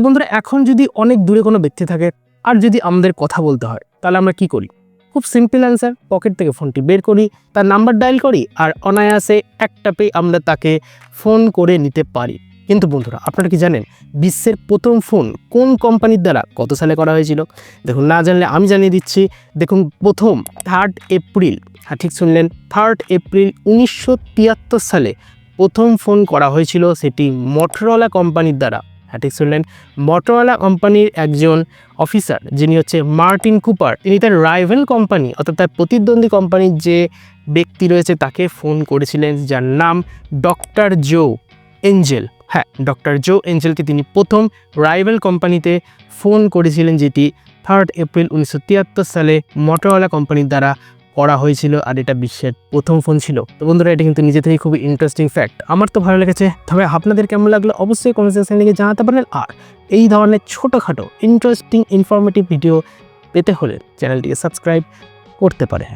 বন্ধুরা, এখন যদি অনেক দূরে কোনো ব্যক্তি থাকে আর যদি আমাদের কথা বলতে হয়, তাহলে আমরা কি করি? খুব সিম্পল অ্যান্সার, পকেট থেকে ফোনটি বের করি, তার নাম্বার ডায়াল করি আর অনায়াসে এক ট্যাপেই আমরা তাকে ফোন করে নিতে পারি। কিন্তু বন্ধুরা, আপনারা কি জানেন বিশ্বের প্রথম ফোন কোন কোম্পানির দ্বারা কত সালে করা হয়েছিল? দেখুন, না জানলে আমি জানিয়ে দিচ্ছি। দেখুন, প্রথম 3 এপ্রিল, হ্যাঁ ঠিক শুনলেন, 3 এপ্রিল 1973 সালে প্রথম ফোন করা হয়েছিল, সেটি মটোরোলা কোম্পানির দ্বারা। হ্যাঁ ঠিক শুনলেন, মটোরোলা কোম্পানির একজন অফিসার যিনি হচ্ছে মার্টিন কুপার, তিনি তার রাইভাল কোম্পানি অর্থাৎ তার প্রতিদ্বন্দ্বী কোম্পানির যে ব্যক্তি রয়েছে তাকে ফোন করেছিলেন, যার নাম ডক্টর জো এঞ্জেল। হ্যাঁ, ডক্টর জো এঞ্জেলকে তিনি প্রথম রাইভাল কোম্পানিতে ফোন করেছিলেন, যেটি 3 এপ্রিল 1973 সালে মটোরোলা কোম্পানির দ্বারা করা হয়েছিল, আর এটা বিশ্বের প্রথম ফোন ছিল। তো বন্ধুরা, এটা কিন্তু নিজে থেকেই খুবই ইন্টারেস্টিং ফ্যাক্ট, আমার তো ভালো লেগেছে। তবে আপনাদের কেমন লাগলো অবশ্যই কমেন্ট সেকশনে লিখে জানাতে পারেন। আর এই ধরনের ছোটোখাটো ইন্টারেস্টিং ইনফরমেটিভ ভিডিও পেতে হলে চ্যানেলটিকে সাবস্ক্রাইব করতে পারেন।